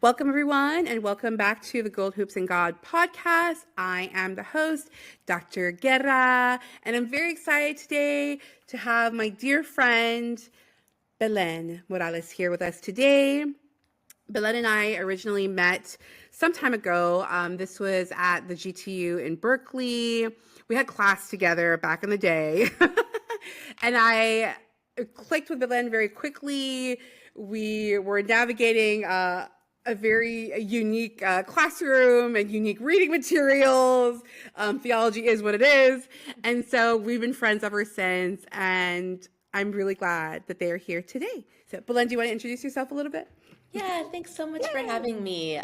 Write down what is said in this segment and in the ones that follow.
Welcome, everyone, and welcome back to the Gold Hoops and God podcast. I am the host, Dr. Guerra, and I'm very excited today to have my dear friend, Belén Morales, here with us today. Belén and I originally met some time ago. This was at the GTU in Berkeley. We had class together back in the day, and I clicked with Belén very quickly. We were navigating a very unique classroom and unique reading materials. Theology is what it is. And so we've been friends ever since. And I'm really glad that they are here today. So, Belén, do you want to introduce yourself a little bit? Yeah, thanks so much for having me.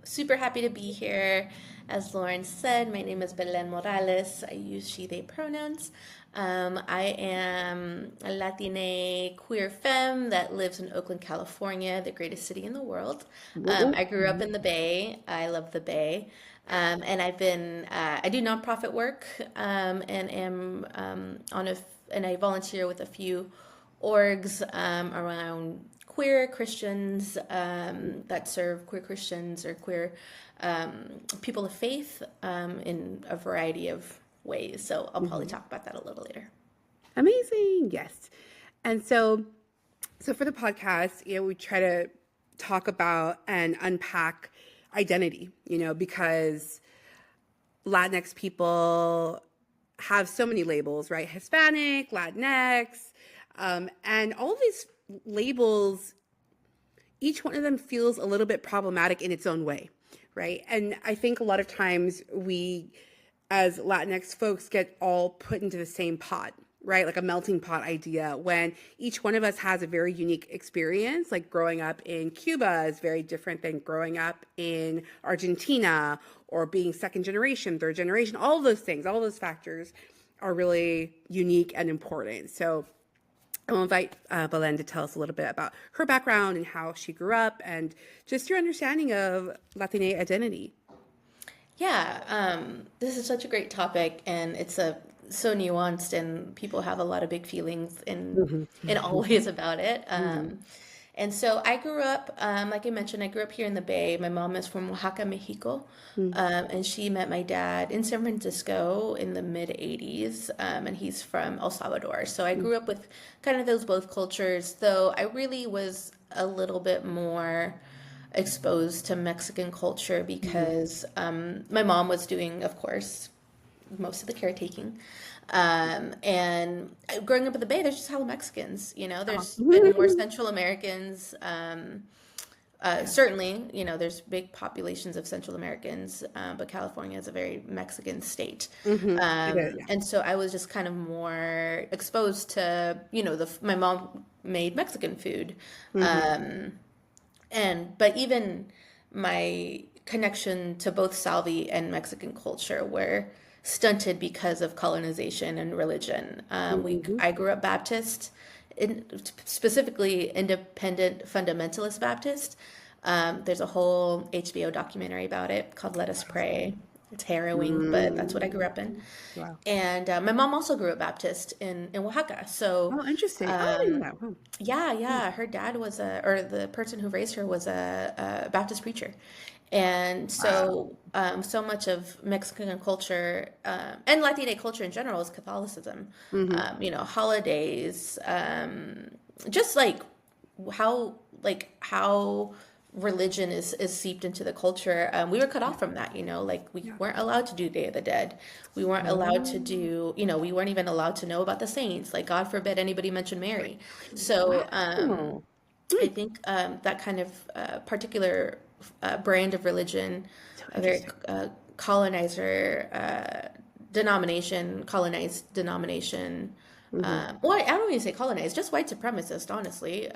Super happy to be here. As Lauren said, my name is Belén Morales. I use she, they pronouns. I am a Latina queer femme that lives in Oakland, California, the greatest city in the world. I grew up in the Bay. I love the Bay. And I do nonprofit work and am and I volunteer with a few orgs around queer Christians that serve queer Christians or queer people of faith in a variety of ways. So I'll probably talk about that a little later. Amazing. Yes. And so for the podcast, we try to talk about and unpack identity, because Latinx people have so many labels, right? Hispanic, Latinx, and all of these labels, each one of them feels a little bit problematic in its own way, right? And I think a lot of times we, as Latinx folks, get all put into the same pot, right? Like a melting pot idea, when each one of us has a very unique experience. Like growing up in Cuba is very different than growing up in Argentina, or being second generation, third generation. All of those things, all of those factors are really unique and important. So I will invite Belén to tell us a little bit about her background and how she grew up and just your understanding of Latina identity. Yeah, this is such a great topic, and it's so nuanced, and people have a lot of big feelings in all ways about it. And so I grew up, like I mentioned, I grew up here in the Bay. My mom is from Oaxaca, Mexico, and she met my dad in San Francisco in the mid 80s, and he's from El Salvador. So I grew up with kind of those both cultures, though I really was a little bit more exposed to Mexican culture because my mom was doing, of course, most of the caretaking. And growing up in the Bay, there's just hella Mexicans, there's been more Central Americans. Certainly, there's big populations of Central Americans, but California is a very Mexican state. And so I was just kind of more exposed to, my mom made Mexican food. But even my connection to both Salvi and Mexican culture were stunted because of colonization and religion. I grew up Baptist, specifically independent fundamentalist Baptist. There's a whole HBO documentary about it called Let Us Pray. It's harrowing, but that's what I grew up in. Wow. And my mom also grew up Baptist in Oaxaca. So Oh, interesting. I didn't know that. Wow. yeah. Her dad was or the person who raised her was a Baptist preacher. And so, so much of Mexican culture and Latina culture in general is Catholicism. Holidays, just how religion is seeped into the culture. We were cut off from that, like we weren't allowed to do Day of the Dead. We weren't allowed to do, we weren't even allowed to know about the saints. Like, God forbid anybody mention Mary. So I think that kind of particular brand of religion, a very colonized denomination. Well, I don't even say colonized, just white supremacist, honestly,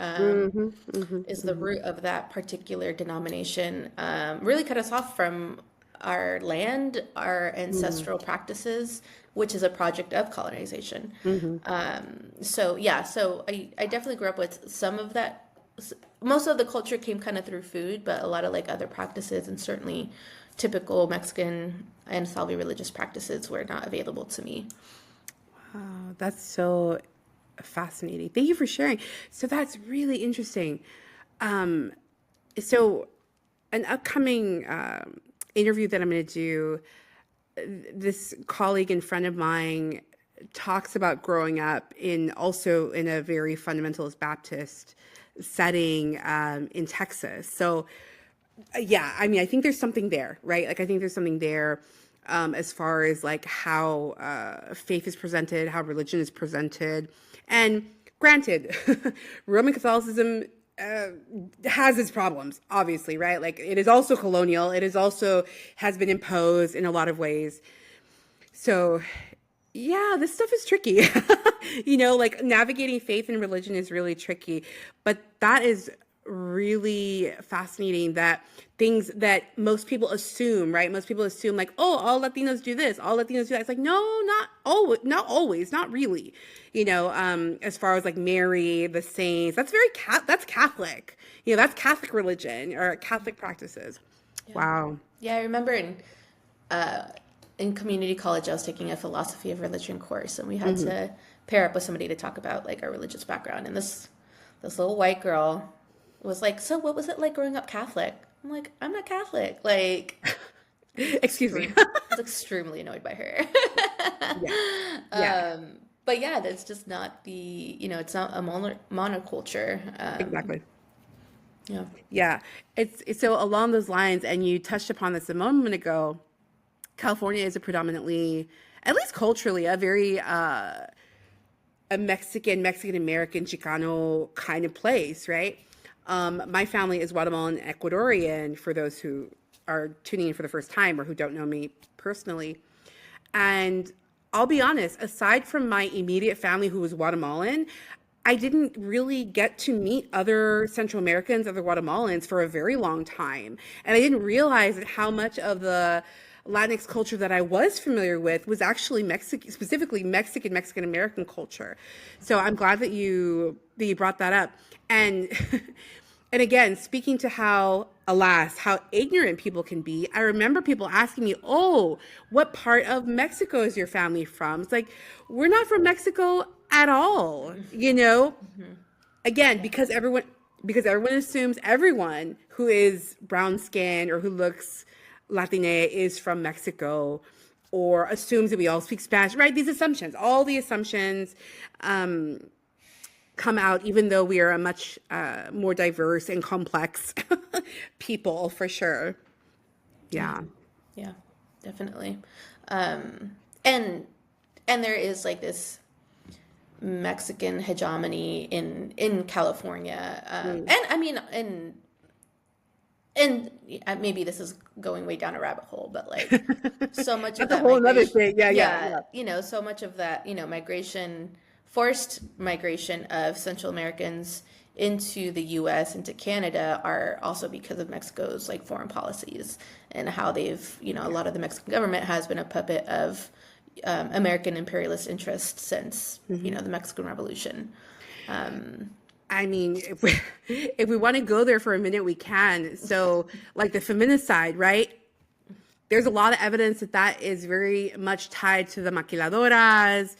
is the root of that particular denomination. Really cut us off from our land, our ancestral practices, which is a project of colonization. So I definitely grew up with some of that. Most of the culture came kind of through food, but a lot of like other practices and certainly typical Mexican and Salvi religious practices were not available to me. Wow, that's so fascinating. Thank you for sharing. So that's really interesting. So an upcoming interview that I'm going to do, this colleague and friend of mine talks about growing up also in a very fundamentalist Baptist setting in Texas. So yeah, I mean, I think there's something there, right? Like, I think there's something there as far as like how faith is presented, how religion is presented. And granted, Roman Catholicism uh, has its problems, obviously, right? Like, it is also colonial. It is also has been imposed in a lot of ways. So yeah, this stuff is tricky. Like navigating faith and religion is really tricky. But that is really fascinating, that things that most people assume, right? Most people assume like, oh, all Latinos do this, all Latinos do that. It's like, no, not always, not really. As far as like Mary, the saints, that's Catholic. That's Catholic religion or Catholic practices. Yeah. Wow. Yeah, I remember in community college, I was taking a philosophy of religion course, and we had to pair up with somebody to talk about like our religious background. And this little white girl was like, "So, what was it like growing up Catholic?" I'm like, "I'm not Catholic." Like, Excuse me. I was extremely annoyed by her. Yeah. Yeah, But yeah, that's just not it's not a monoculture. exactly. Yeah. Yeah, it's so along those lines, and you touched upon this a moment ago. California is a predominantly, at least culturally, a very a Mexican American Chicano kind of place, right? My family is Guatemalan Ecuadorian, for those who are tuning in for the first time or who don't know me personally. And I'll be honest, aside from my immediate family who was Guatemalan, I didn't really get to meet other Central Americans, other Guatemalans for a very long time. And I didn't realize that how much of the Latinx culture that I was familiar with was actually Mexican, specifically Mexican American culture. So I'm glad that you brought that up. And and again, speaking to how, alas, how ignorant people can be, I remember people asking me, "Oh, what part of Mexico is your family from?" It's like, we're not from Mexico at all, you know? Again, Yeah. because everyone assumes everyone who is brown skinned or who looks Latina is from Mexico, or assumes that we all speak Spanish, right? These assumptions, all the assumptions come out, even though we are a much more diverse and complex people, for sure. Yeah. Yeah. Yeah, definitely. And there is like this Mexican hegemony in California. Mm. And I mean and maybe this is going way down a rabbit hole, but like so much of That's a that whole another migration, thing. Yeah, yeah, yeah, yeah. so much of that, forced migration of Central Americans into the US, into Canada, are also because of Mexico's like foreign policies and how they've, a lot of the Mexican government has been a puppet of American imperialist interests since, the Mexican Revolution. I mean, if we want to go there for a minute, we can. So, like the feminist side, right? There's a lot of evidence that is very much tied to the maquiladoras,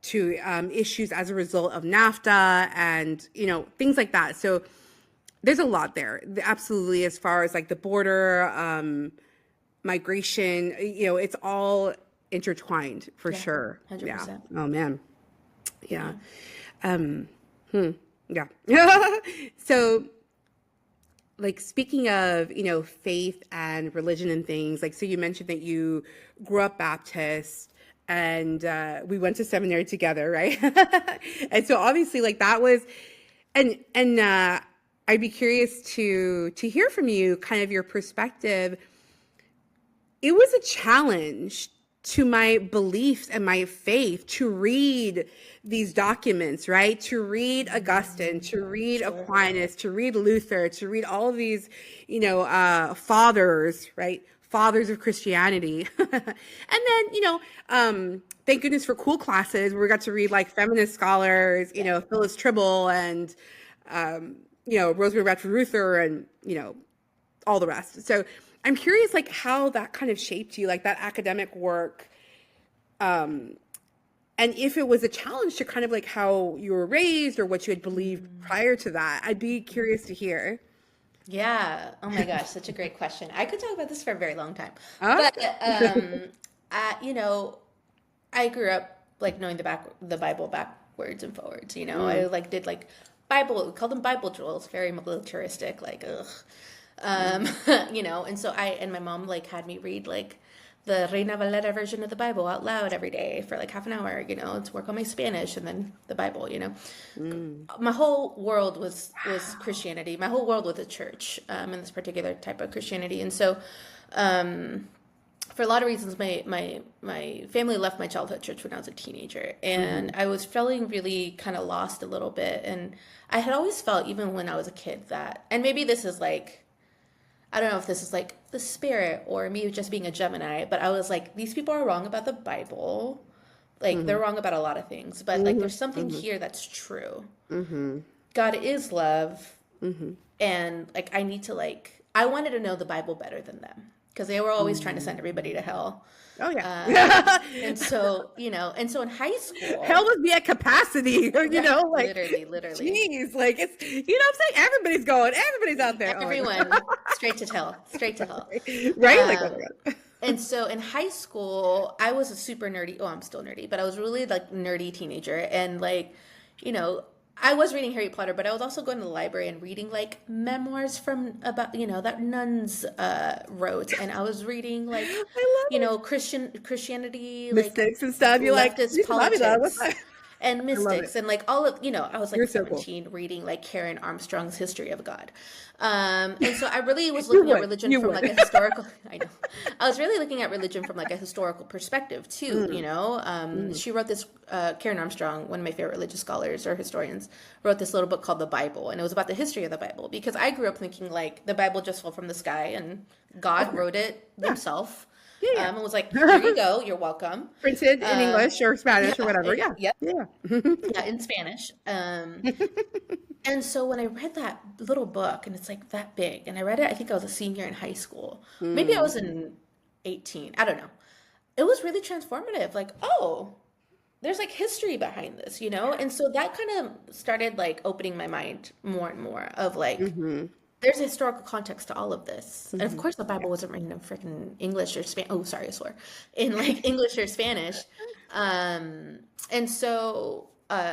to issues as a result of NAFTA, and things like that. So there's a lot there, absolutely, as far as like the border, migration. It's all intertwined for Yeah, sure. Yeah. 100%. Oh man. Yeah. Yeah. Um, yeah. So, like, speaking of, faith and religion and things, like, so you mentioned that you grew up Baptist, and we went to seminary together, right? And so obviously, like, that was, and I'd be curious to hear from you, kind of your perspective. It was a challenge to my beliefs and my faith to read these documents, right? To read Augustine, to read Sure. Aquinas, to read Luther, to read all of these, fathers, right? Fathers of Christianity. And then, thank goodness for cool classes where we got to read like feminist scholars, Phyllis Tribble and, Rosemary Radford Ruther and, all the rest. So I'm curious, like, how that kind of shaped you, like that academic work, and if it was a challenge to kind of like how you were raised or what you had believed prior to that. I'd be curious to hear. Yeah. Oh my gosh, such a great question. I could talk about this for a very long time. Huh? But you know, I grew up like knowing the Bible backwards and forwards, you know. I Mm, like did like Bible, we called them Bible drills, very militaristic, like ugh. Um, mm. you know, and so my mom like had me read like the Reina Valera version of the Bible out loud every day for like half an hour, you know, to work on my Spanish and then the Bible, you know. Mm. My whole world was Wow. Christianity. My whole world was the church, in this particular type of Christianity. And so um for a lot of reasons, my family left my childhood church when I was a teenager, and Mhm. I was feeling really kind of lost a little bit. And I had always felt, even when I was a kid, that, and maybe this is like, I don't know if this is like the spirit or me just being a Gemini, but I was like, these people are wrong about the Bible. Like, they're Mhm. wrong about a lot of things, but like, Mhm. there's something Mhm. here that's true. Mhm. God is love, Mhm. and like, I need to like, I wanted to know the Bible better than them because they were always trying to send everybody to Mm. hell. Oh yeah. And so, you know, and so in high Hell school, would be at capacity, yeah, like, literally, literally, geez, like it's, what I'm saying? Everybody's going, everybody's out there. Oh, everyone straight to hell. right? Like, oh Um, my God. and so in high school, I was a super nerdy. Oh, I'm still nerdy, but I was really like nerdy teenager, and like, you know, I was reading Harry Potter, but I was also going to the library and reading like memoirs from about, you know, that nuns wrote, and I was reading like, I love you it. know, Christianity, like Mistakes and stuff. You're like, leftist you should love me, dog. What's politics that? and I love it. mystics, and like all of, you know, I was like You're so cool. 17 reading like Karen Armstrong's History of God. And so I really was You looking at would. religion You from would. like a historical, I know, I was really looking at religion from like a historical perspective too, you Mm, know. mm, She wrote this, Karen Armstrong, one of my favorite religious scholars or historians, wrote this little book called the Bible, and it was about the history of the Bible, because I grew up thinking like the Bible just fell from the sky and of God course. wrote it Yeah. himself, Yeah. and was like, here you Yeah. go, you're welcome. Printed in Uh, English or Spanish or yeah, whatever. Yeah. yep, Yeah. yeah, in Spanish. And so when I read that little book, and it's like that big, and I read it, I think I was a senior in high school. Maybe I Mm, was in 18. I don't know. It was really transformative. Like, oh, there's like history behind this, you know? And so that kind of started like opening my mind more and more of like, mm-hmm. there's a historical context to all of this. And of Mm-hmm. course, the Yeah. Bible wasn't written in freaking English or Spanish. Oh, sorry, I swore. In like English or Spanish. Um, and so,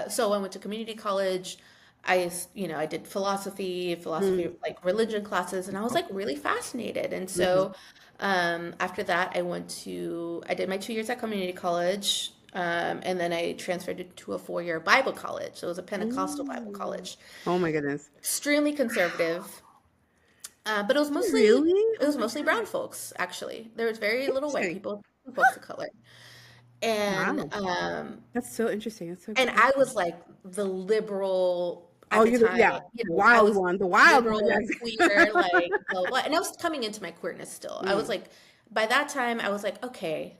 so I went to community college. You know, I did philosophy, like religion classes, and I was like really fascinated. And Mm-hmm. so, after that, I did my 2 years at community college. And then I transferred to a 4-year Bible college. So it was a Pentecostal Bible Mm. college, Oh my goodness. extremely conservative. But Really? it Oh was my mostly brown God. folks, actually. There was very little white Interesting. people, folks of color. And Wow. That's so interesting. That's so and cool. I was like the liberal Oh, at the you're the, time, yeah, you the know, I wild was one, the wild one. liberal, Yes. queer, like blah, blah. And I was coming into my queerness still. I was Mm. like, by that time I was like, okay,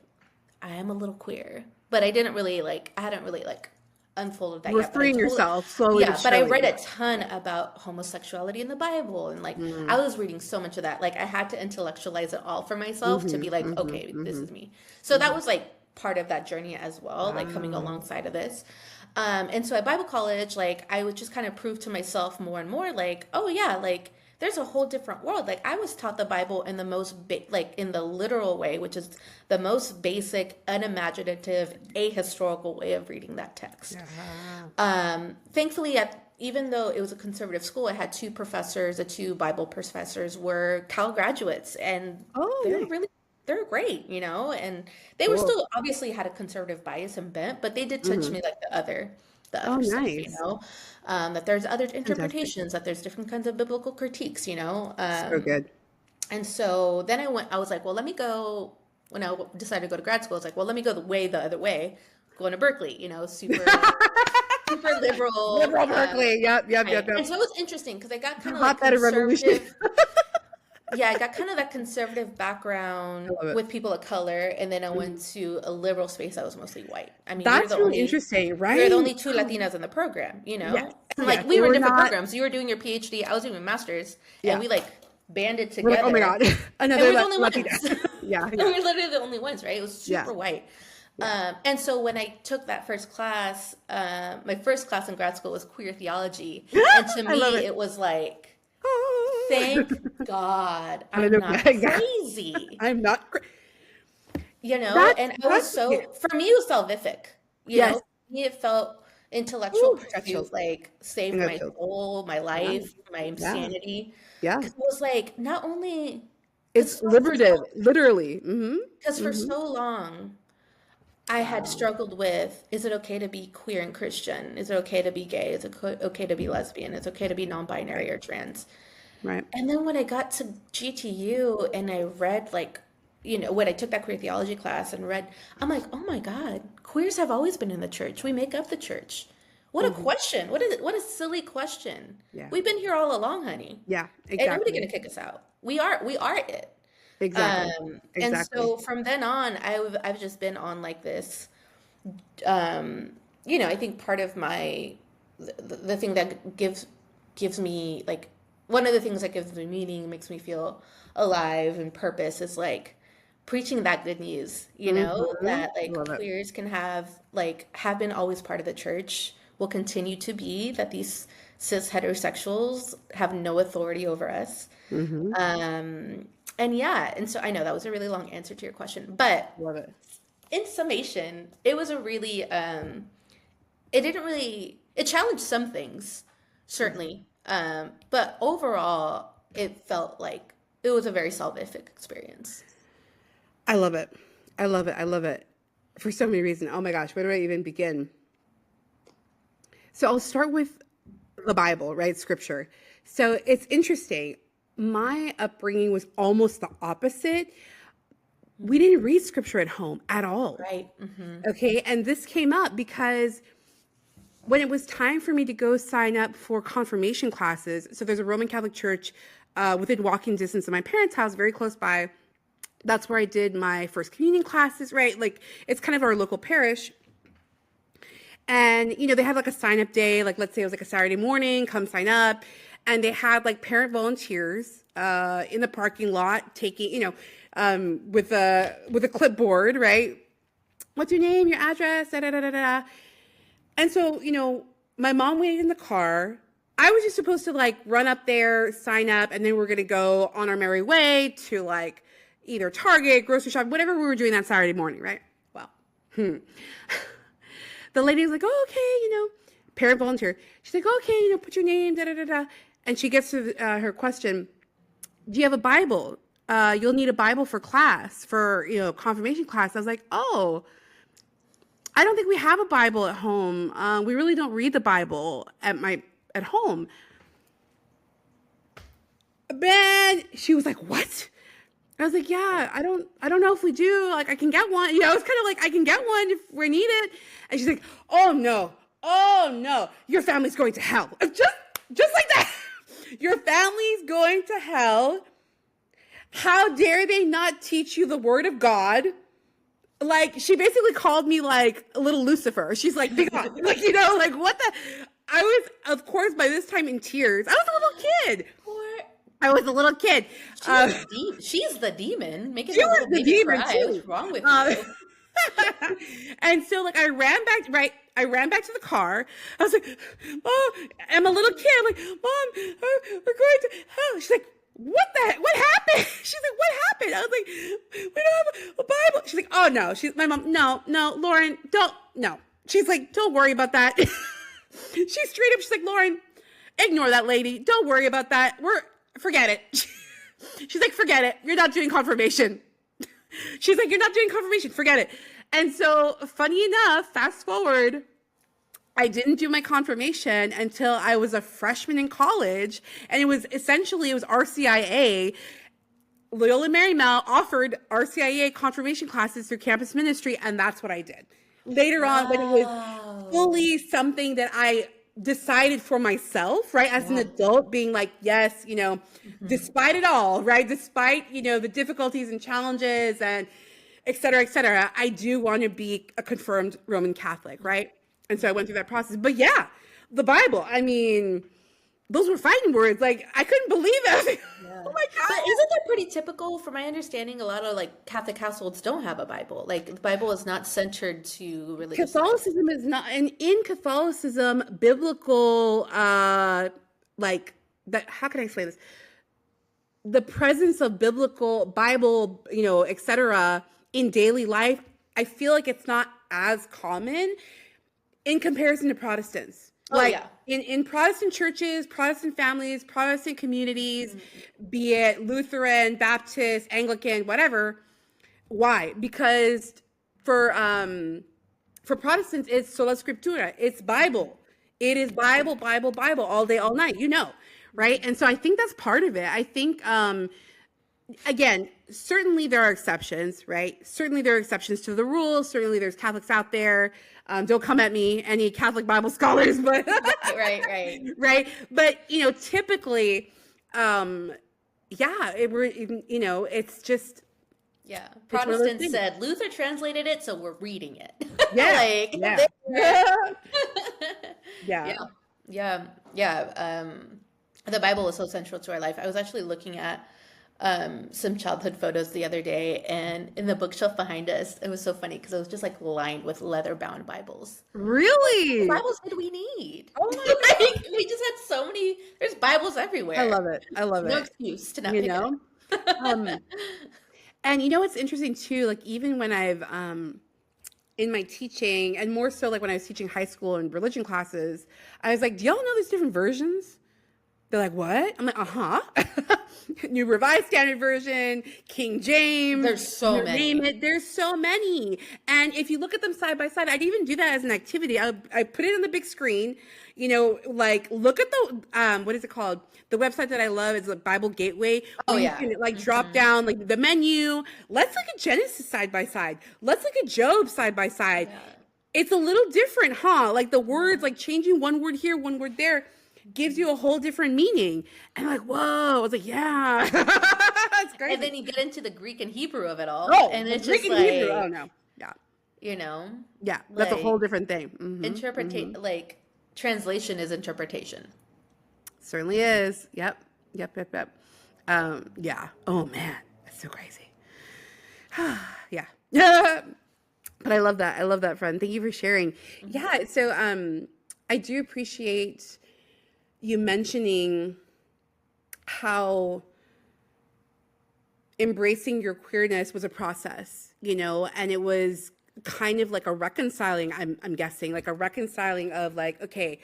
I am a little queer. But I didn't really like I hadn't really like unfolded You that were yet. But I freeing totally, yourself slowly but yeah, but I surely. read Yeah. a ton about homosexuality in the Bible, and like I Mm. was reading so much of that. Like I had to intellectualize it all for myself to Mm-hmm. be like, Mm-hmm. okay, this Mm-hmm. is me. So that Mm-hmm. was like part of that journey as well, like coming Wow. alongside of this. And so at Bible college, like I would just kind of prove to myself more and more, like, oh yeah, like there's a whole different world. Like I was taught the Bible in the like in the literal way, which is the most basic, unimaginative, ahistorical way of reading that text. Yeah. Thankfully, even though it was a conservative school, I had the two Bible professors were Cal graduates, and Oh, they were nice. really, they were great, you know, and they were Cool. still obviously had a conservative bias and bent, but they did teach Mm-hmm. me like the Oh, other stuff, you nice. know, that there's other Fantastic. interpretations, that there's different kinds of biblical critiques, you know, So good. and so then I was like, well, let me go. When I decided to go to grad school, I was like, well, let me go the other way, going to Berkeley, you know, super liberal. Liberal Berkeley. Yep. Yep. Yep. Right. Yep. And so it was interesting because I got kind of like Hotbed of revolution. conservative. Yeah, I got kind of that conservative I background love it. with people of color, and then I went Mhm. to a liberal space that was mostly white. I mean, That's really interesting, we were the right? only two Latinas in the program, you Yes. know? And like Yes. we They were in were different not. programs. You were doing your PhD, I was doing my master's, and Yeah. we like banded We're like, oh my together, God, and another we're the only Latina. ones. Yeah. And Yeah. we were literally the only ones, right? It was Yeah. super white. Yeah. And so when I took that first class, my first class in grad school was queer theology. And to I love me, it. it was like, Thank God I'm not Yeah. crazy. I'm not. And I was That's yeah. for me, it was salvific. Yes. For me, it felt intellectual Ooh, got pursuit, chills. like I saved got my chills. soul, my Yeah. life, my Yeah. sanity. Yeah. Because it was like, not only, It's because liberative, literally. for Mm-hmm. so long, I had Wow. struggled with, is it okay to be queer and Christian? Is it okay to be gay? Is it okay to be lesbian? Is it okay to be non-binary Right. or trans? Right. And then when I got to GTU and I read when I took that queer theology class and read, I'm like, oh my God, queers have always been in the church. We make up the church. What a Mm-hmm. question. What is it? What a silly question. Yeah. We've been here all along, honey. Yeah. Ain't nobody Exactly. gonna kick us out. We are it. Exactly. And Exactly. so from then on, I've just been on like this I think part of the thing that gives me like one of the things that gives me meaning, makes me feel alive and purpose is like preaching that good news, Mm-hmm. that like Love it. queers can have been always part of the church, will continue to be, that these cis heterosexuals have no authority over us. Mm-hmm. And yeah, and so I know that was a really long answer to your question, but Love it. in summation, it was a really it didn't really it challenged some things, certainly. But overall it felt like it was a very salvific experience. I love it. I love it. I love it. For so many reasons. Oh my gosh, where do I even begin? So I'll start with the Bible, right? Scripture. So it's interesting. My upbringing was almost the opposite. We didn't read scripture at home at all. Right. Mm-hmm. Okay. And this came up because when it was time for me to go sign up for confirmation classes, so there's a Roman Catholic church within walking distance of my parents' house, very close by. That's where I did my first communion classes, right? Like it's kind of our local parish. And, they had like a sign up day, like let's say it was like a Saturday morning, come sign up. And they had like parent volunteers in the parking lot taking, with a clipboard, right? What's your name, your address, da da da da da. And so, my mom waited in the car. I was just supposed to like run up there, sign up, and then we're gonna go on our merry way to like either Target, grocery shop, whatever we were doing that Saturday morning, right? Well, the lady was like, oh, okay, parent volunteer. She's like, okay, put your name, da da da da. And she gets to her question, do you have a Bible? You'll need a Bible for class, for, confirmation class. I was like, oh, I don't think we have a Bible at home. We really don't read the Bible at home. Man, she was like, what? I was like, yeah, I don't know if we do. Like, I can get one. It's kind of like, I can get one if we need it. And she's like, oh no, your family's going to hell. Just like that. Your family's going to hell. How dare they not teach you the word of God? Like, she basically called me like a little Lucifer. She's like, big on. Like, like what the? I was, of course, by this time in tears. I was a little kid. I was a little kid. She's the demon, making She the was little the baby demon cry. too. What's wrong with you? And so like I ran back, right? I ran back to the car. I was like, Mom, I'm a little kid. I'm like, Mom, we're going to hell. She's like, what happened? She's like, what happened? I was like, we don't have a Bible. She's like, oh no. My mom, no, Lauren, don't, no. She's like, don't worry about that. She's straight up, she's like, Lauren, ignore that lady. Don't worry about that. Forget it. She's like, forget it. You're not doing confirmation. She's like, you're not doing confirmation. Forget it. And so funny enough, fast forward, I didn't do my confirmation until I was a freshman in college. And it was RCIA. Loyola Marymount offered RCIA confirmation classes through campus ministry. And that's what I did. Later on, when it was fully something that I decided for myself, right? As an adult, being like, yes, despite it all, right? Despite, the difficulties and challenges and et cetera, I do want to be a confirmed Roman Catholic, right? And so I went through that process. But yeah, the Bible, I mean, those were fighting words. Like, I couldn't believe it. I was like, oh my God. But isn't that pretty typical? From my understanding, a lot of like Catholic households don't have a Bible. Like the Bible is not centered to religious. Catholicism is not, and in Catholicism, biblical, like that. How can I explain this? the presence of biblical Bible, etc. in daily life, I feel like it's not as common in comparison to Protestants. Oh Like yeah. in Protestant churches, Protestant families, Protestant communities, be it Lutheran, Baptist, Anglican, whatever. Why? Because for um for Protestants, it's sola scriptura. It's Bible. It is Bible, Bible, Bible all day, all night. Right? And so I think that's part of it. I think again, certainly there are exceptions, right? Certainly there are exceptions to the rules. Certainly there's Catholics out there. Don't come at me, any Catholic Bible scholars, but Right. right. But typically, yeah, it's just Yeah. it's one of those Protestants things. said Luther translated it, so we're reading it. Yeah, Like yeah, yeah. yeah. Yeah. Yeah. The Bible is so central to our life. I was actually looking at some childhood photos the other day, and in the bookshelf behind us, it was so funny because it was just like lined with leather bound Bibles. What Really? Bibles did we need? Oh my God. Like, we just had so many. There's Bibles I everywhere. love it. I love No it. excuse to not You pick it know? up. Um, and what's interesting too, like even when I've in my teaching, and more so like when I was teaching high school and religion classes, I was like, do y'all know there's different versions? They're like, what? I'm like, uh-huh. New Revised Standard Version, King James, There's so you name many. it. There's so many. And if you look at them side by side, I'd even do that as an activity. I put it on the big screen, like look at the, what is it called? The website that I love is the Bible Gateway, Oh where you yeah. can like drop down like the menu. Let's look at Genesis side by side. Let's look at Job side by side. Yeah. It's a little different, huh? Like the words, like changing one word here, one word there gives you a whole different meaning. And I'm like, whoa. I was like, yeah. That's crazy. And then you get into the Greek and Hebrew of it all, Oh, and it's Greek just and Hebrew. Oh, like, no. Yeah. you know, Yeah. That's a whole like different thing. like translation is interpretation. Certainly is. Yep. Yep. Yeah. Oh, man. That's so crazy. Yeah. But I love that. I love that, friend. Thank you for sharing. Yeah. So I do appreciate you mentioning how embracing your queerness was a process, and it was kind of like a reconciling, I'm guessing, like a reconciling of like, okay,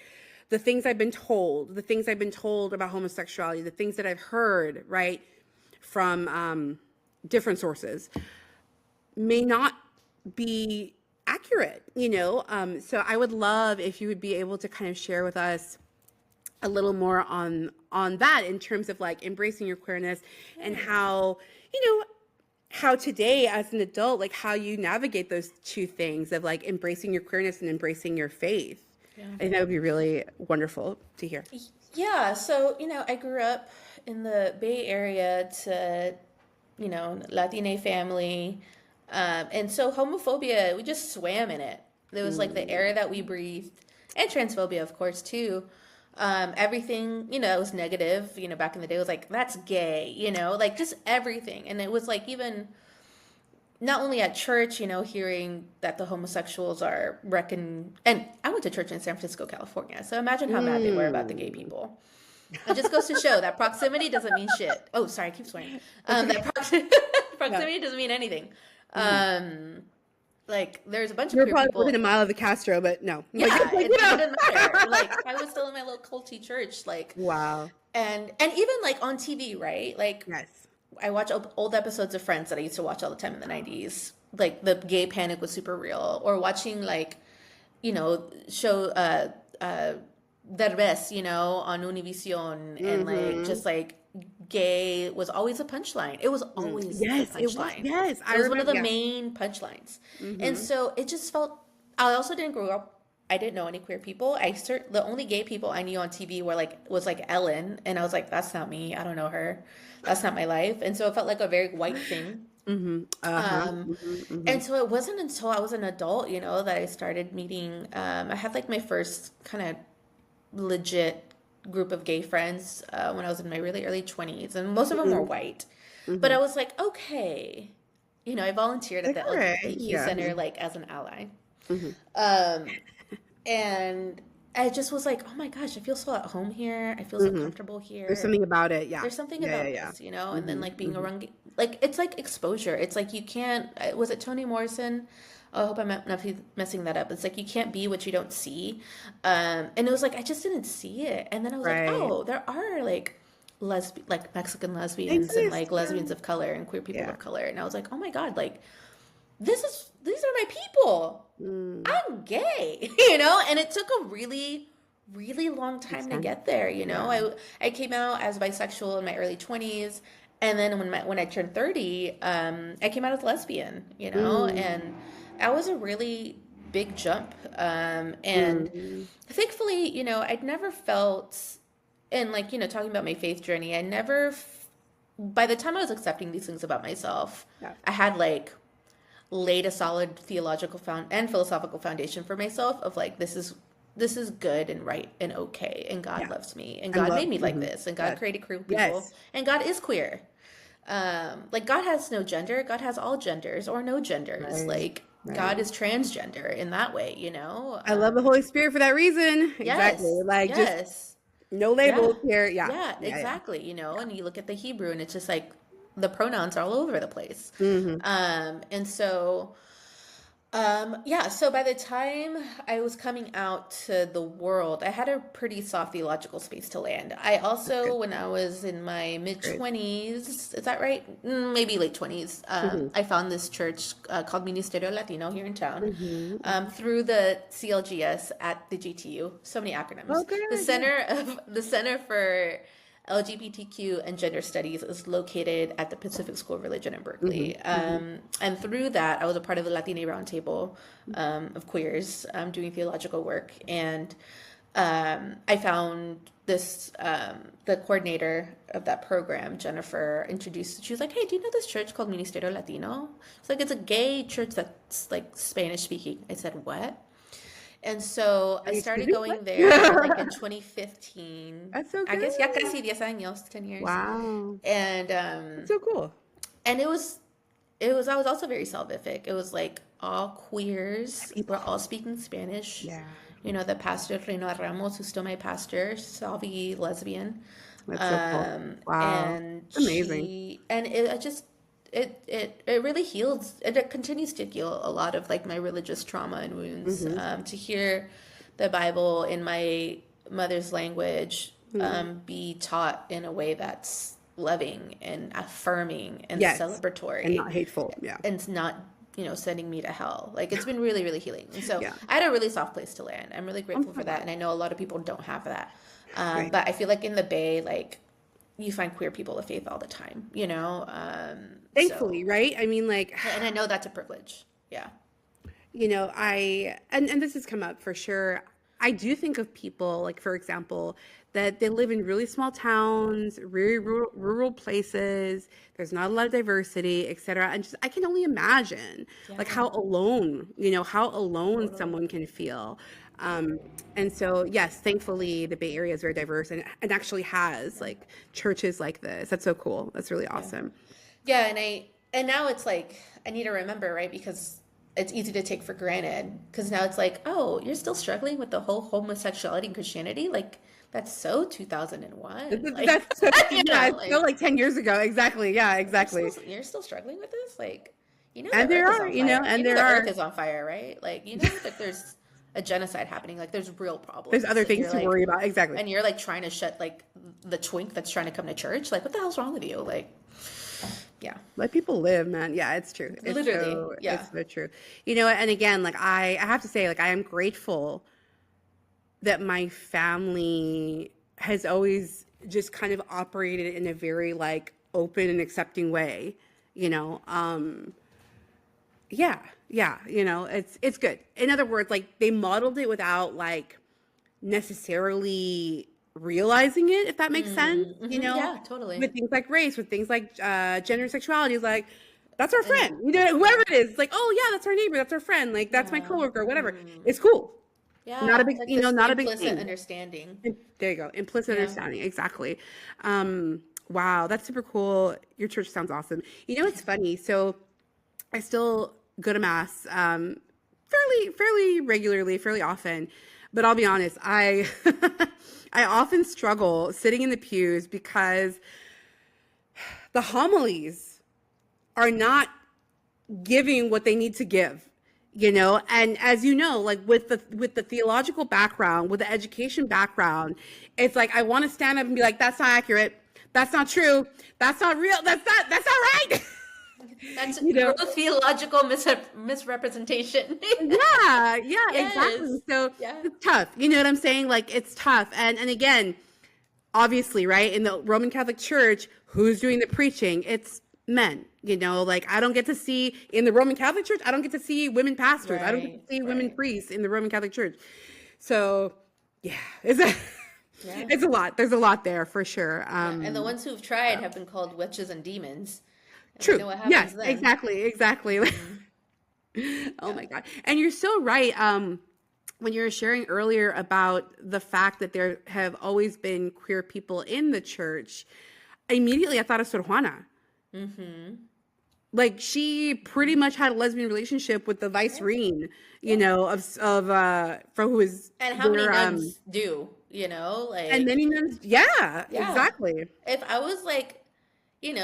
the things I've been told, about homosexuality, the things that I've heard, right, from different sources may not be accurate, so I would love if you would be able to kind of share with us a little more on that in terms of like embracing your queerness and how today as an adult, like how you navigate those two things of like embracing your queerness and embracing your faith. Yeah. I think that would be really wonderful to hear. Yeah, so, I grew up in the Bay Area to, Latina family. And so homophobia, we just swam in it. It was like the air that we breathed. And transphobia, of course, too. Everything, it was negative, back in the day, it was like, that's gay, like just everything. And it was like, even not only at church, hearing that the homosexuals are reckoned, and I went to church in San Francisco, California. So imagine how mad they were about the gay people. It just goes to show that proximity doesn't mean shit. Oh, sorry, I keep swearing. Proximity doesn't mean anything. Like there's a bunch of We're queer probably people. within a mile of the Castro, but no. Yeah, Like, it didn't matter. Like I was still in my little culty church, like, wow. and even like on TV, right? Like Yes. I watch old episodes of Friends that I used to watch all the time in the 90s. Like the gay panic was super real, or watching like, show Derbez, on Univision, and like just like gay was always a punchline. It was always a Yes, it was. punchline. Yes, I It was one of remember. the Yeah. main punchlines. And so it just felt. I also didn't grow up. I didn't know any queer people. The only gay people I knew on TV was like Ellen, and I was like, that's not me. I don't know her. That's not my life. And so it felt like a very white thing. And so it wasn't until I was an adult, that I started meeting. I had like my first kind of legit group of gay friends when I was in my really early 20s, and most of them were white. But I was like, okay, I volunteered at the Like, all right, LGBTQ yeah. center like as an ally. And I just was like, oh my gosh, I feel so at home here. I feel so Hmm. comfortable There's here. something about it. Yeah. There's something Yeah. Yeah. about Yeah. this, you know, and then Hmm. like being Hmm. around, like it's like exposure. It's like you can't, was it Toni Morrison? Oh, I hope I'm not messing that up. It's like you can't be what you don't see. And it was like I just didn't see it. And then I was like, Right. oh, there are like Mexican They lesbians and exist. like Yeah. lesbians of color and queer people Yeah. of color. And I was like, oh my God, like these are my people. Mm. I'm gay, you know? And it took a really, really long Makes time to sense. get there, you know? Yeah. I came out as bisexual in my early 20s. And then when I turned 30, I came out as lesbian, you know? Mm. And that was a really big jump. And Mm. thankfully, you know, I'd never felt, and like, you know, talking about my faith journey, by the time I was accepting these things about myself, Yeah. I had like laid a solid theological and philosophical foundation for myself of like this is good and right and okay, and God Yeah. loves me, and And God love. made me like Hmm. this, and God Yes. created queer people, Yes. and God is queer. Like God has no gender, God has all genders or no genders. Right. Like Right. God is transgender in that way, you know. I love the Holy Spirit for that reason. Exactly. Yes, Like just yes, no yeah, labels here. Yeah. yeah, Yeah. Yeah. exactly. You know, Yeah. and you look at the Hebrew, and it's just like the pronouns are all over the place. Hmm. And so yeah, so by the time I was coming out to the world, I had a pretty soft theological space to land. I That's also, good. when I was in my mid Great. 20s, is that right? Maybe late 20s, Hmm. I found this church called Ministerio Latino here in town Hmm. through the CLGS at the GTU. So many Oh, acronyms. good. The Center for LGBTQ and Gender Studies is located at the Pacific School of Religion in Hmm. Berkeley. Hmm. And through that, I was a part of the Latine Roundtable of queers doing theological work. And I found the coordinator of that program, Jennifer, she was like, hey, do you know this church called Ministerio Latino? It's like, it's a gay church that's like Spanish speaking. I said, what? And so I Excuse started me? going What? there like in 2015. That's so I guess ya good. casi 10 años, 10 years. Wow. And That's so cool. I was also very salvific. It was like all queers. We're all speaking Spanish. Yeah. You know, the pastor Reino Ramos, who's still my pastor, Salvi lesbian. That's so cool. Wow. And Amazing. it really heals, and it continues to heal a lot of like my religious trauma and wounds. Hmm. To hear the Bible in my mother's language Hmm. be taught in a way that's loving and affirming and Yes. And celebratory, not hateful. Yeah. and it's not, you know, sending me to hell. Like it's been really, really healing. And so Yeah. I had a really soft place to land. I'm really I'm grateful so for that. glad. And I know a lot of people don't have that. Right. But I feel like in the Bay, like you find queer people of faith all the time, you know? Thankfully, right? I mean, like, And I know that's a privilege. Yeah. and this has come up for sure. I do think of people, like, for example, that they live in really small towns, really rural places. There's not a lot of diversity, et cetera. And just, I can only imagine, like, Yeah. how alone Totally. someone can feel. Um, and so, yes, thankfully, the Bay Area is very diverse and actually has, like, churches like this. That's so cool. That's really Yeah. awesome. Yeah. And now it's like, I need to remember, right? Because it's easy to take for granted. Because now it's like, oh, you're still struggling with the whole homosexuality and Christianity? Like, that's so 2001. Like, That's so, you yeah, know, it's still like, like 10 years ago. Exactly. Yeah, you're exactly. still struggling with this? Like, you know the And there earth is are, on fire. You and know there the earth are, is on fire, right? Like, you know that there's a genocide happening. Like, there's real there's problems. other things to worry about. Exactly. And you're like trying to shut like the twink that's trying to come to church. Like, what the hell's wrong with you? Like, yeah, Let people live, man. Yeah, it's true. literally, It's yeah. so true. And again, like I have to say, like I am grateful that my family has always just kind of operated in a very like open and accepting way, you know. Yeah, yeah, it's good. In other words, like they modeled it without like necessarily realizing it, if that makes sense, Yeah, totally. with things like race, with things like gender and sexuality, is like, that's our And friend, whoever it is, it's like, oh yeah, that's our neighbor, that's our friend, like that's my yeah, coworker, whatever. It's cool. Not a yeah, big, like this not a big implicit thing. understanding. There you go. Implicit Yeah. understanding. Exactly. Wow, that's super cool. Your church sounds awesome. It's funny. So I still go to mass fairly regularly, fairly often. But I'll be honest, I I often struggle sitting in the pews because the homilies are not giving what they need to give, and as you know, like with the theological background, with the education background, it's like I want to stand up and be like, that's not accurate, that's not true, that's not real, that's not right. That's you know gross theological misrepresentation. yeah, yeah, exactly. Yes. So Yeah. it's tough, you know what I'm saying? Like, it's tough. And again, obviously, right, in the Roman Catholic Church, who's doing the preaching? It's men. Like, I don't get to see in the Roman Catholic Church, I don't get to see women pastors, I don't get to Right. see women Right. priests in the Roman Catholic Church. So yeah, it's a Yeah. it's a lot. There's a lot there for sure. Yeah. And the ones who've tried have been called witches and demons. And we True. know what Yes, happens then. exactly. Hmm. Oh Yeah. my God. And you're so right. When you were sharing earlier about the fact that there have always been queer people in the church, immediately I thought of Sor Juana. Mm-hmm. Like, she pretty much had a lesbian relationship with the vice Yeah. reine, Yeah. of for who is And how many their nuns do, and like, many nuns. Yeah, yeah. exactly. If I was like, if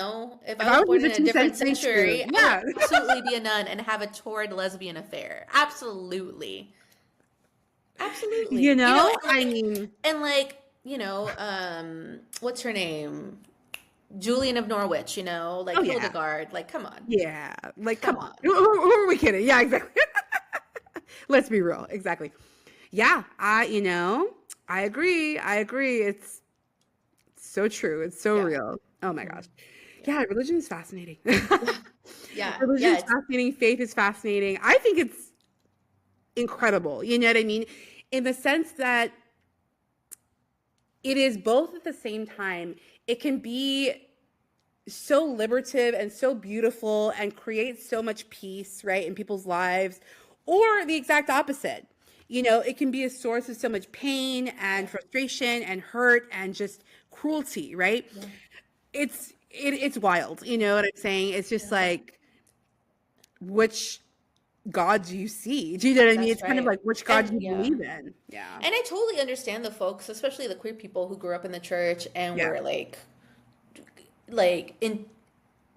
If I I was was in born the in a two different centuries too, century, I would yeah. absolutely be a nun and have a torrid lesbian affair. Absolutely. You Absolutely. know, I mean, And like, what's her name? Julian of Norwich, oh like yeah. Hildegard. Like, come on. Yeah, like, come Come on. on. Who are we kidding? Yeah, exactly. Let's be real. Exactly. Yeah, I agree. I agree. It's so true. It's so Yeah. real. Oh my Mhm. gosh. Yeah. Yeah, religion is fascinating. Yeah. Yeah. Religion Yeah. is fascinating. Faith is fascinating. I think it's incredible. You know what I mean? In the sense that it is both at the same time. It can be so liberative and so beautiful and create so much peace, right, in people's lives, or the exact opposite. It can be a source of so much pain and Yeah. frustration and hurt and just cruelty, right? Yeah. It's wild. You know what I'm saying? It's just Yeah. like, which God do you see? Do you know what I mean? That's It's kind of right. like, which God And do you yeah. believe in? Yeah. And I totally understand the folks, especially the queer people who grew up in the church and Yeah. were like in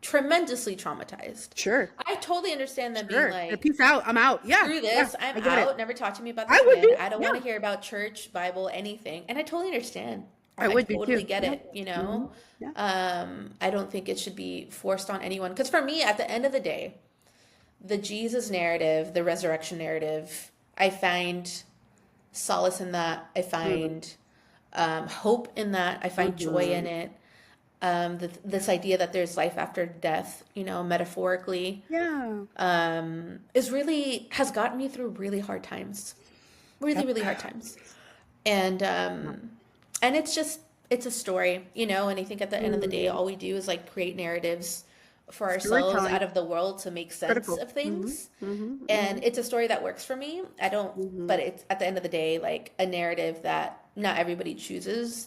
tremendously traumatized. Sure. I totally understand them being Sure. like, Peace out. I'm out. Yeah. screw Yeah. this, I'm I get it. out. Never talk to me about I this would again. be. I don't want Yeah. to hear about church, Bible, anything. And I totally understand. I I would be totally too. get Yeah. it. Yeah. I don't think it should be forced on anyone. Because for me, at the end of the day, the Jesus narrative, the resurrection narrative, I find solace in that. I Mm-hmm. find hope in that. I find joy in it. This idea that there's life after death, metaphorically, Yeah. has gotten me through really hard times, really, Yep. really hard times. And it's a story, and I think at the end of the day, Mm. all we do is like create narratives for ourselves Storytelling. out of the world to make sense Critical. of Mm-hmm. things. Mm-hmm. Mm-hmm. And it's a story that works for me. I don't, Mm-hmm. but it's at the end of the day, like a narrative that not everybody chooses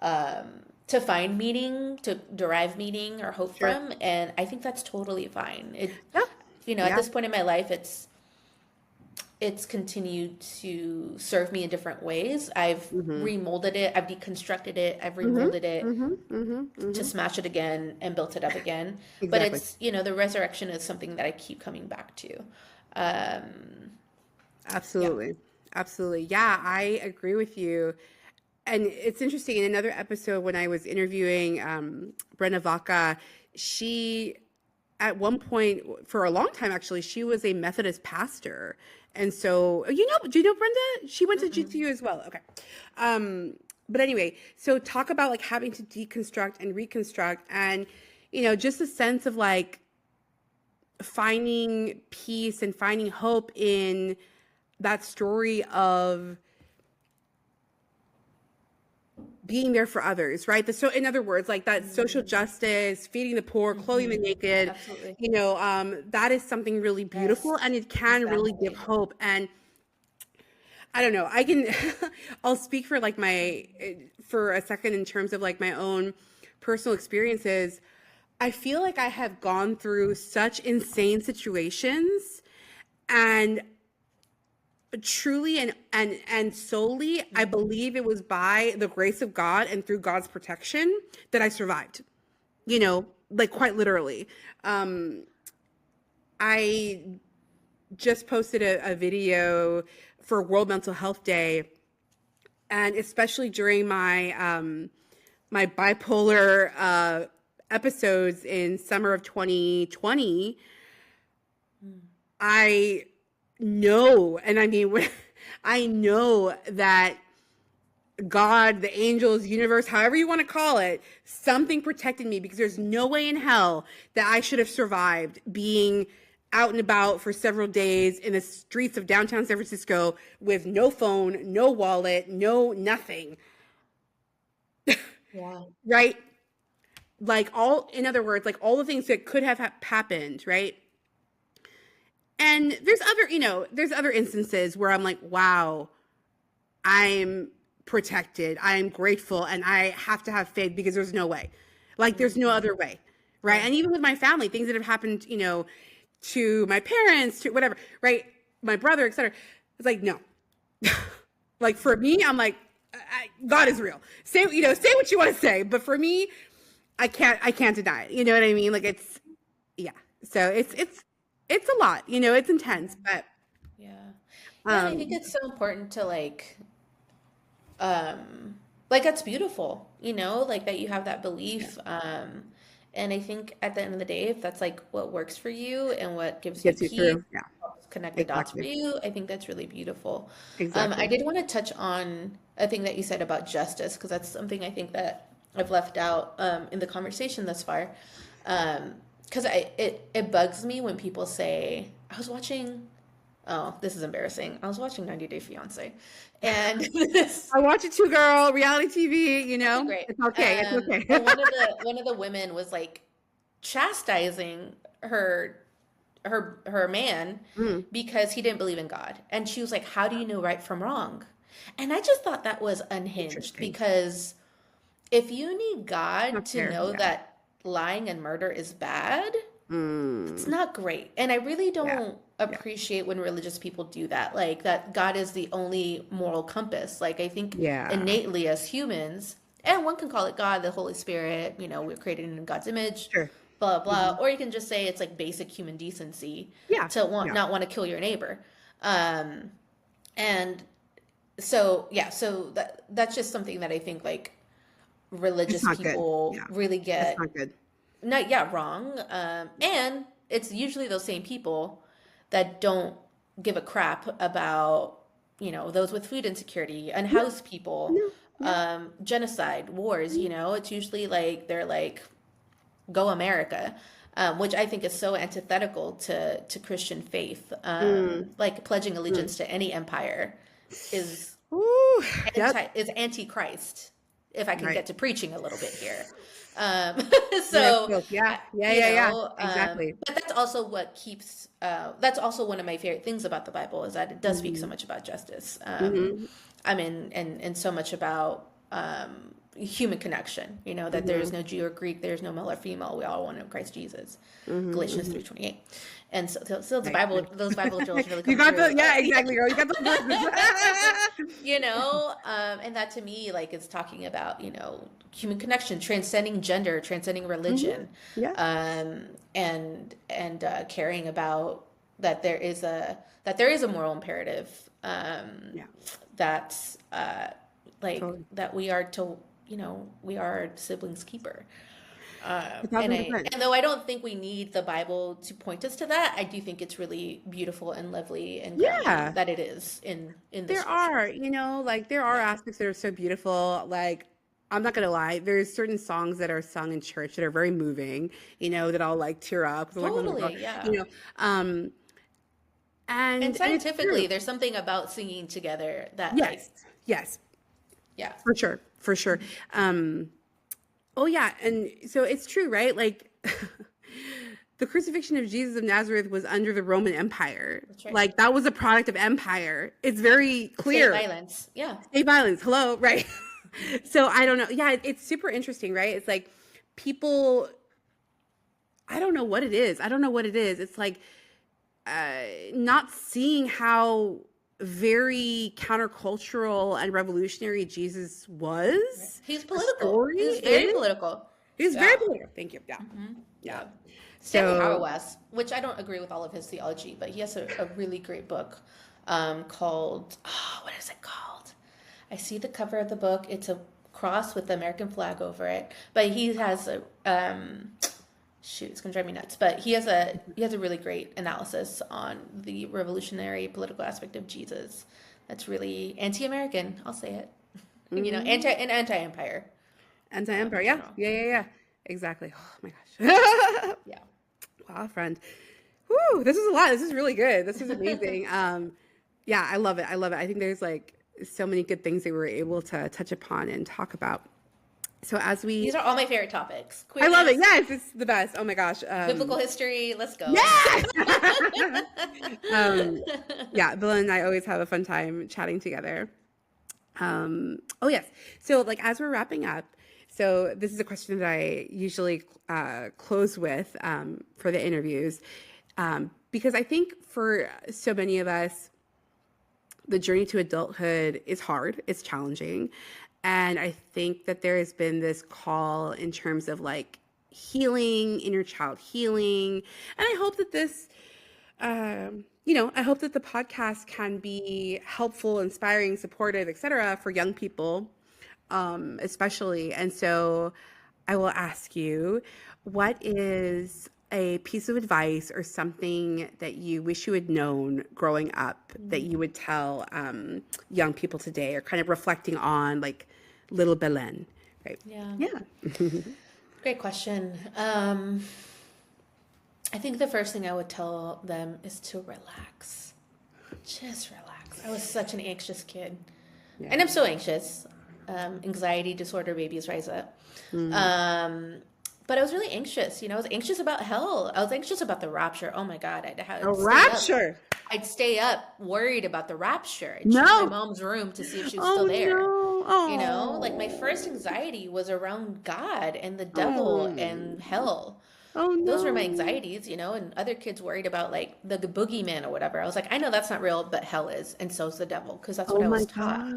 um, to find meaning, to derive meaning or hope Sure. from. And I think that's totally fine. Yep. At Yeah. this point in my life, it's continued to serve me in different ways. I've Mm-hmm. remolded it, I've deconstructed it, I've Mm-hmm. remolded it Mm-hmm. Mm-hmm. to Mm-hmm. smash it again and built it up again. But Exactly. it's, the resurrection is something that I keep coming back to. Um, yeah. Absolutely. Absolutely. Yeah, I agree with you. And it's interesting, in another episode when I was interviewing Brenna Vaca, she, at one point, for a long time actually, she was a Methodist pastor. And so, do you know Brenda? She went to Mm-mm. GCU as well. Okay. But anyway, so talk about like having to deconstruct and reconstruct, and, just a sense of like finding peace and finding hope in that story of being there for others, right? So in other words, like that social justice, feeding the poor, clothing the Mm-hmm. naked, Absolutely. that is something really beautiful, Yes, and it can really give exactly. hope. And I don't know, I can, I'll speak for like for a second in terms of like my own personal experiences. I feel like I have gone through such insane situations, and truly and solely, I believe it was by the grace of God and through God's protection that I survived. Like quite literally. I just posted a video for World Mental Health Day, and especially during my bipolar episodes in summer of 2020, I know, and I mean, I know that God, the angels, universe, however you want to call it, something protected me, because there's no way in hell that I should have survived being out and about for several days in the streets of downtown San Francisco with no phone, no wallet, no nothing. Yeah. Right? In other words, like all the things that could have happened, right? And there's other instances where I'm like, wow, I'm protected. I'm grateful, and I have to have faith, because there's no way. Like there's no other way. Right? And even with my family, things that have happened, to my parents, to whatever, right? My brother, etc. It's like, no. Like for me, I'm like, God is real. Say what you want to say, but for me, I can't deny it. You know what I mean? Like yeah. So it's a lot. It's intense, but Yeah. Yeah, and I think um, it's so important to like that's beautiful, like that you have that yeah, belief. And I think at the end of the day, if that's like what works for you and what gives you gets you peace, through. Yeah, helps connect the dots for exactly, you, I think that's really beautiful. I exactly. did want to touch on a thing that you said about justice, because that's something I think that I've left out in the conversation thus far. Because it bugs me when people say, I was watching, oh, this is embarrassing. I was watching 90 Day Fiance, and this I watch it too, girl. Reality TV. okay, great. It's okay. It's okay. And one of the women was like chastising her man Mm, because he didn't believe in God. And she was like, "How do you know right from wrong?" And I just thought that was unhinged, interesting. because if you need God Not to fair. know Yeah. that lying and murder is bad, it's Mm, not great. And I really yeah. don't Yeah. appreciate when religious people do that. Like that God is the only moral compass. Like I think Yeah. innately as humans, and one can call it God, the Holy Spirit, we're created in God's image, Sure. blah blah. Hmm. Or you can just say it's like basic human decency Yeah. to Yeah. not want to kill your neighbor. Um, and so yeah, so that's just something that I think like It's religious not good. people Yeah. really It's get not good. not yeah wrong, and it's usually those same people that don't give a crap about those with food insecurity, No. unhoused people, No. Yeah. genocide, wars. It's usually like they're like go America, which I think is so antithetical to Christian faith. Mm, Like pledging mm. allegiance to any empire is Ooh. Yep. antichrist, if I can Right. get to preaching a little bit here. Um, Yes. so, Yes. Yeah. I- Yeah. Yeah. Yeah. Exactly. but that's also what keeps, that's also one of my favorite things about the Bible, is that it does speak so Hmm. much about justice. Hmm. I mean, and so much about human connection, that there is Hmm. no Jew or Greek, there's no male or female, we all one in Christ Jesus. Hmm. Galatians Hmm. 3:28. And so the Nice. Bible, Nice. those Bible drills really You come got through. the, yeah, exactly, girl. You got the verses. And that to me, like, is talking about, human connection, transcending gender, transcending Hmm. religion, Yeah. and caring about that there is a moral imperative, Yeah. that's like Totally. that we are our siblings keeper. A And thousand I, percent. and though I don't think we need the Bible to point us to that, I do think it's really beautiful and lovely and grounding Yeah. that it is in the There scripture. are, like there are Yeah, aspects that are so beautiful. Like, I'm not gonna lie, there's certain songs that are sung in church that are very moving, that I'll like tear up, because I'm like, oh my God, totally. you Yeah. know, um, And and it's scientifically, true. there's something about singing together that, like, Yes, yes, yeah, for sure, for sure. Um, oh yeah, and so it's true, right? Like, the crucifixion of Jesus of Nazareth was under the Roman Empire. that's right. Like that was a product of empire. It's very State clear. violence. Yeah. State violence. Hello, right? So I don't know. Yeah, it's super interesting, right? It's like people. I don't know what it is. I don't know what it is. It's like not seeing how. very countercultural and revolutionary Jesus was. He's The political. story He's very is. political. He's very Yeah. political. Thank you. Yeah. Yeah. Yeah. Stanley So, Hauerwas, which I don't agree with all of his theology, but he has a really great book called, oh, what is it called? I see the cover of the book. It's a cross with the American flag over it. But he has a, shoot, it's gonna drive me nuts. But he has a really great analysis on the revolutionary political aspect of Jesus. That's really anti-American. I'll say it. Anti-empire anti-empire. in Yeah. general. Yeah. Yeah. Yeah. Exactly. Oh my gosh. Yeah. Wow, friend. Whew, this is a lot. This is really good. This is amazing. Yeah, I love it. I love it. I think there's like so many good things that we were able to touch upon and talk about. So as we, These are all my favorite topics. I love it. Queerness, Yes, it's the best. Oh my gosh. biblical history. Let's go. Yes. Yeah, Bill and I always have a fun time chatting together. Oh yes. So like as we're wrapping up, so this is a question that I usually close with for the interviews, because I think for so many of us, the journey to adulthood is hard, it's challenging, and I think that there has been this call in terms of like healing, inner child healing, and I hope that this I hope that the podcast can be helpful, inspiring, supportive, etc., for young people, especially. And so I will ask you, what is a piece of advice or something that you wish you had known growing up that you would tell young people today, or kind of reflecting on like little Belén, right? Yeah. Yeah. Great question. I think the first thing I would tell them is to relax. Just relax. I was such an anxious kid. Yeah. And I'm so anxious. Anxiety disorder babies rise up. But I was really anxious. I was anxious about hell. I was anxious about the rapture. Oh my God. A rapture. I'd stay up worried about the rapture. I'd No. check my mom's room to see if she was still there. No. Like my first anxiety was around God and the devil and hell. Oh no. Those were my anxieties, and other kids worried about like the boogeyman or whatever. I was like, I know that's not real, but hell is, and so's the devil, because that's what I was taught.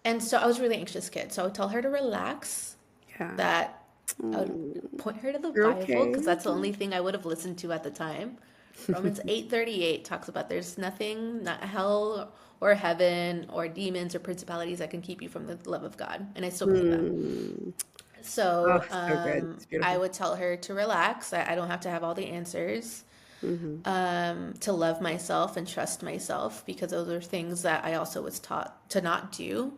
And so I was a really anxious kid. So I would tell her to relax. Yeah. That I would point her to the Bible, because that's the only thing I would have listened to at the time. Romans 8:38 talks about there's nothing, not hell or heaven or demons or principalities that can keep you from the love of God. And I still believe that. So, good. I would tell her to relax. I don't have to have all the answers. To love myself and trust myself, because those are things that I also was taught to not do,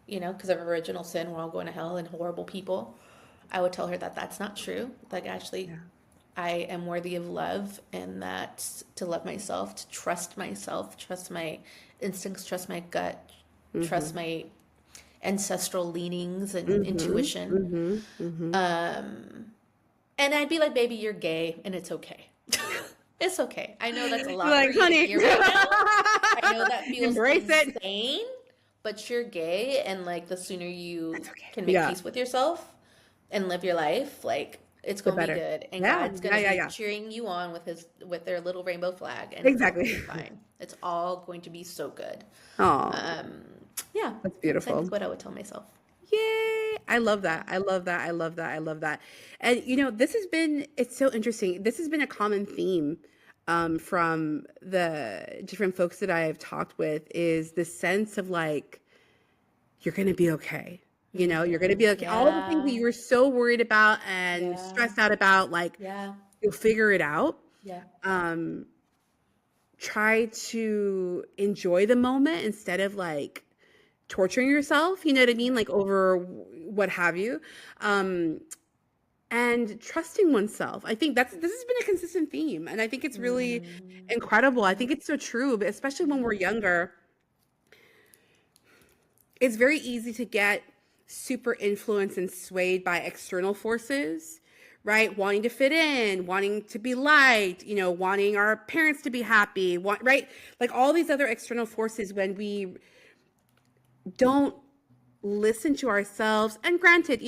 because of original sin. We're all going to hell and horrible people. I would tell her that that's not true. Like, actually, I am worthy of love, and that to love myself, to trust myself, trust my instincts, trust my gut, trust my ancestral leanings and intuition. And I'd be like, baby, you're gay, and it's okay. It's okay. I know that's a lot like, for you honey. to hear right now. I know that feels Embrace insane, but you're gay, and like the sooner you can make peace with yourself and live your life, like it's gonna be good, and God's gonna be cheering you on with their little rainbow flag, and it's gonna be fine. It's all going to be so good. Oh, yeah, that's beautiful. That's what I would tell myself. Yay! I love that. I love that. I love that. I love that. And it's so interesting. This has been a common theme from the different folks that I have talked with, is the sense of like, you're going to be okay. You're going to be okay. All the things that you were so worried about and stressed out about, like, you'll figure it out. Yeah. Try to enjoy the moment instead of like torturing yourself, you know what I mean? Like over what have you. And trusting oneself. I think this has been a consistent theme. And I think it's really incredible. I think it's so true, but especially when we're younger, it's very easy to get super influenced and swayed by external forces, right? Wanting to fit in, wanting to be liked, wanting our parents to be happy, right? Like all these other external forces, when we don't listen to ourselves. And granted,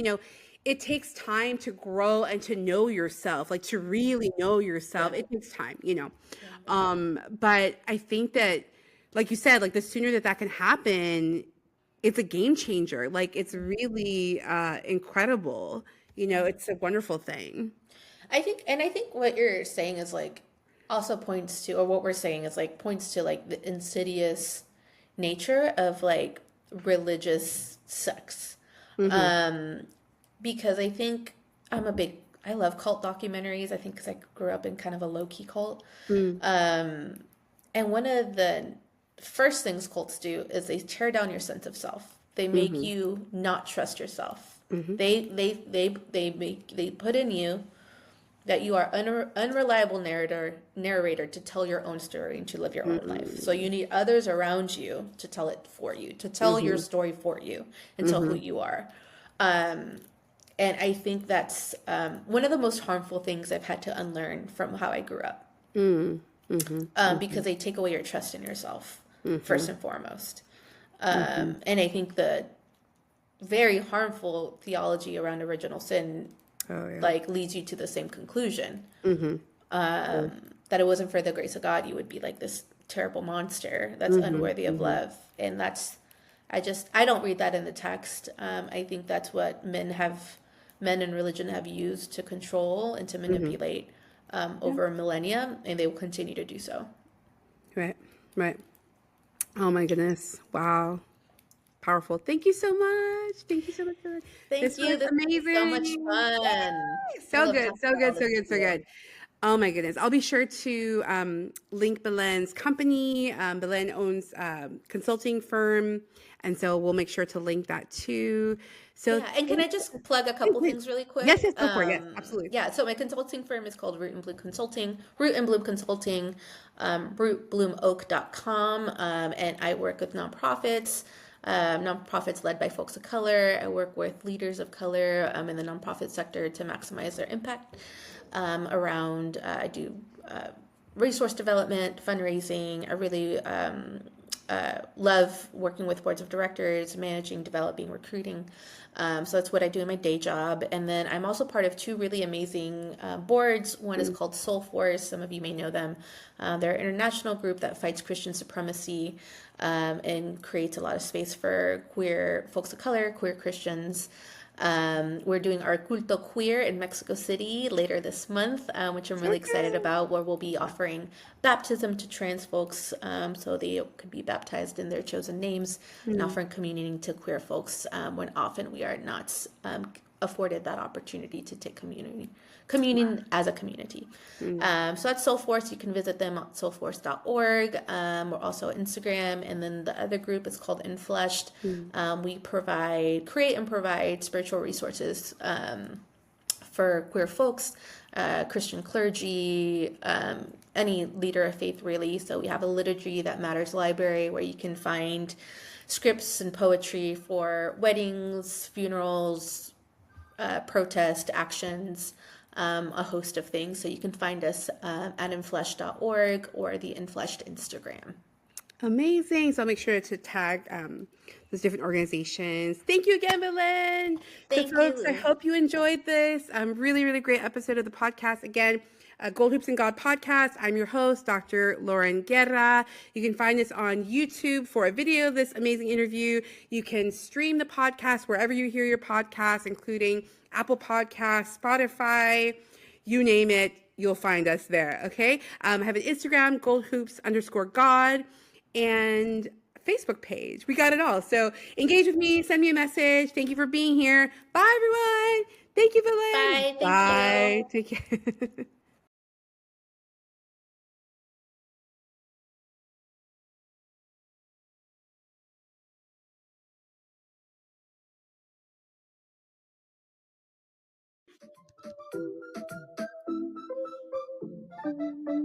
it takes time to grow and to know yourself, like to really know yourself. It takes time, but I think that like you said, like the sooner that that can happen, it's a game changer. Like it's really incredible. You know, it's a wonderful thing. I think what you're saying is like also points to, or what we're saying is like points to like the insidious nature of like religious sex. Mm-hmm. Um, because I think I love cult documentaries. I think because I grew up in kind of a low key cult. Mm-hmm. Um, and one of the first things cults do is they tear down your sense of self. They make Mm-hmm. you not trust yourself. Mm-hmm. They put in you that you are unreliable narrator to tell your own story and to live your own life. So you need others around you to tell it for you, to tell your Mm-hmm. story for you, and tell who Mm-hmm. you are. Um, and I think that's one of the most harmful things I've had to unlearn from how I grew up, Mm-hmm. Mm-hmm. because they take away your trust in yourself Mm-hmm. first and foremost. Mm-hmm. And I think the very harmful theology around original sin Oh yeah. like leads you to the same conclusion, Mm-hmm. Yeah. that it wasn't for the grace of God, you would be like this terrible monster that's Mm-hmm. unworthy of Mm-hmm. love. And I don't read that in the text. I think that's what men in religion have used to control and to Mm-hmm. manipulate Yeah. over millennia, and they will continue to do so. Right. Right. Oh my goodness. Wow. Powerful. Thank you so much. Thank you so much for that. Thank This you. was This was so much amazing. fun. Yay! I So love good. talking So about all good. So this with good. So you. good. Oh my goodness. I'll be sure to link Belén's company. Belén owns a consulting firm. And so we'll make sure to link that too. So Yeah, and can I just plug a please, couple please. things really Yes, quick? yes, go for it. Yes, absolutely. Yeah, so my consulting firm is called Root and Bloom Consulting, Root and Bloom Consulting, rootbloomoak.com, and I work with nonprofits led by folks of color. I work with leaders of color in the nonprofit sector to maximize their impact around, I do resource development, fundraising. I really love working with boards of directors, managing, developing, recruiting. So that's what I do in my day job. And then I'm also part of two really amazing boards. One is called Soul Force. Some of you may know them. They're an international group that fights Christian supremacy and creates a lot of space for queer folks of color, queer Christians. We're doing our Culto Queer in Mexico City later this month, which I'm So really excited good. about, where we'll be offering baptism to trans folks so they could be baptized in their chosen names, and Mm, offering communion to queer folks when often we are not afforded that opportunity to take communion as a community. mm, So that's Soulforce. You can visit them at soulforce.org. We're also on Instagram. And then the other group is called Infleshed. mm. We create and provide spiritual resources for queer folks, Christian clergy, any leader of faith, really. So we have a Liturgy That Matters library where you can find scripts and poetry for weddings, funerals, protest actions, a host of things. So you can find us at infleshed.org or the Infleshed Instagram. Amazing. So I'll make sure to tag those different organizations. Thank you again, Belén. So, Thank folks, I you. hope you enjoyed this really, really great episode of the podcast. Again, Gold Hoops and God podcast. I'm your host, Dr. Lauren Guerra. You can find us on YouTube for a video of this amazing interview. You can stream the podcast wherever you hear your podcasts, including Apple Podcasts, Spotify, you name it, you'll find us there. Okay. I have an Instagram, goldhoops_God, and Facebook page. We got it all. So engage with me, send me a message. Thank you for being here. Bye, everyone. Thank you, Belén. Bye. Thank you. Bye. Take care.